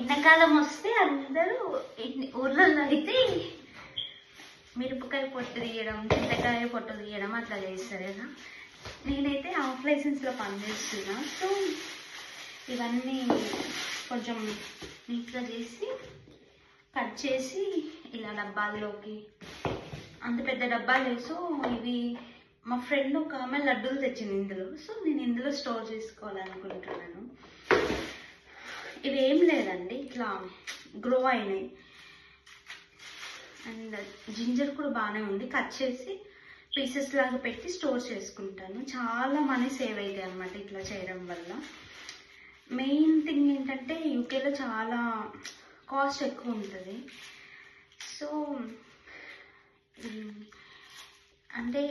ఎండాకాలం వస్తే అందరూ ఊర్లలో అయితే మిరపకాయ పొట్టు తీయడం, చింతకాయ పొట్టు తీయడం అట్లా చేస్తారు కదా. నేనైతే ఆఫ్ లైసెన్స్లో పనిచేస్తున్నా. సో ఇవన్నీ కొంచెం నీట్గా చేసి కట్ చేసి ఇలా డబ్బాల్లోకి, అంత పెద్ద డబ్బాలు వేసు. ఇవి మా ఫ్రెండ్ ఒక ఆమె లడ్డూలు తెచ్చింది ఇందులో. సో నేను ఇందులో స్టోర్ చేసుకోవాలనుకుంటున్నాను. ఇవి ఏం లేదండి, ఇట్లా గ్రో అయినాయి. అండ్ జింజర్ కూడా బాగానే ఉంది. కట్ చేసి పీసెస్ లాగా పెట్టి స్టోర్ చేసుకుంటాను. చాలా మనీ సేవ్ అవుతాయి అన్నమాట ఇట్లా చేయడం వల్ల. మెయిన్ థింగ్ ఏంటంటే యూకేలో చాలా కాస్ట్ ఎక్కువ ఉంటుంది. సో అంటే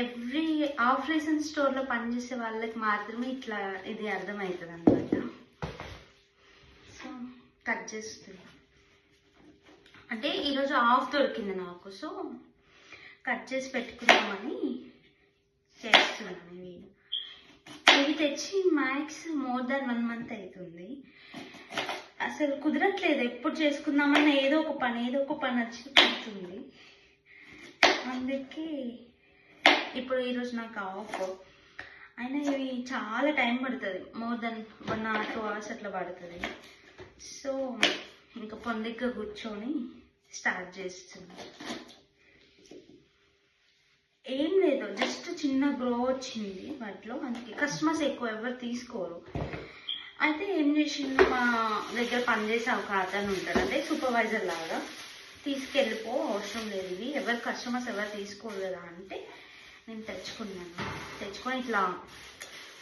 ఎవ్రీ ఆఫ్ లైసెన్స్ స్టోర్లో పనిచేసే వాళ్ళకి మాత్రమే ఇట్లా ఇది అర్థమవుతుంది అన్నమాట. సో కట్ చేస్తుంది. అంటే ఈరోజు ఆఫ్ దొరికింది నాకు. సో కట్ చేసి పెట్టుకుందామని చేస్తున్నాను. ఇవి తెచ్చి మ్యాక్స్ మోర్ దాన్ 1 month అవుతుంది. అసలు కుదరట్లేదు. ఎప్పుడు చేసుకుందామన్నా ఏదో ఒక పని వచ్చి పడుతుంది. అందుకే ఇప్పుడు ఈరోజు నాకు ఆఫ్. అయినా ఇవి చాలా టైం పడుతుంది. మోర్ దెన్ 1 or 2 hours అట్లా పడుతుంది. సో ఇంకా పొందిగ్గా కూర్చొని స్టార్ట్ చేస్తున్నాను. ఏం లేదు, జస్ట్ చిన్న గ్రో వచ్చింది వాటిలో. అందుకే కస్టమర్స్ ఎక్కువ ఎవరు తీసుకోరు. అయితే ఏం చేసిండు, మా దగ్గర పనిచేసే ఒక అతను ఉంటాడు, అంటే సూపర్వైజర్ లాగా. తీసుకెళ్ళిపో, అవసరం లేదు, ఇవి ఎవరు కస్టమర్స్ ఎవరు తీసుకోరు కదా అంటే నేను తెచ్చుకొని ఇట్లా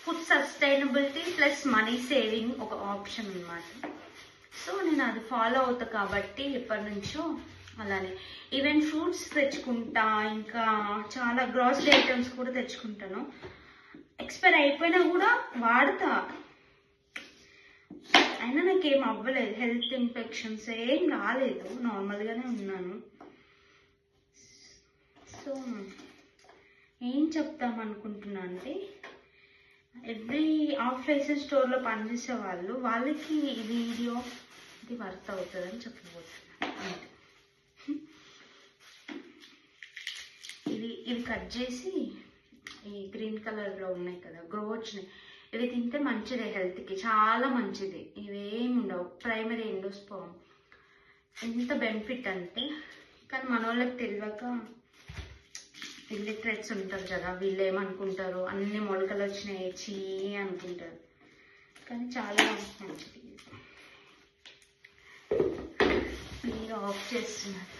food sustainability plus money saving ఒక ఆప్షన్ అన్నమాట. సో నేను అది ఫాలో అవుతా కాబట్టి ఎప్పటి నుంచో అలానే. ఈవెన్ ఫ్రూట్స్ తెచ్చుకుంటా, ఇంకా చాలా గ్రాసరీ ఐటమ్స్ కూడా తెచ్చుకుంటాను. ఎక్స్పైర్ అయిపోయినా కూడా వాడతా. అయినా నాకేం అవ్వలేదు, హెల్త్ ఇన్ఫెక్షన్స్ ఏం రాలేదు, నార్మల్గానే ఉన్నాను. సో ఏం చెప్తాం అనుకుంటున్నా అంటే ఎవ్రీ ఆఫ్ లైసెన్స్ స్టోర్లో పనిచేసే వాళ్ళకి ఈ వీడియో ఇది వర్త్ అవుతుందని చెప్పబోతున్నాను. ఇవి కట్ చేసి ఈ గ్రీన్ కలర్లో ఉన్నాయి కదా, గ్రో వచ్చినాయి. ఇవి తింటే మంచిదే, హెల్త్కి చాలా మంచిది. ఇవేమి ఉండవు, ప్రైమరీ ఎండోస్పర్మ్. ఎంత బెనిఫిట్ అంటే, కానీ మన వాళ్ళకి తెలియక ఇల్లిటరేట్స్ ఉంటారు కదా, వీళ్ళు ఏమనుకుంటారు, అన్ని మొలకలు వచ్చినాయి చీ అనుకుంటారు. కానీ చాలా మంచిది. మీరు ఆఫ్ చేస్తున్నారు.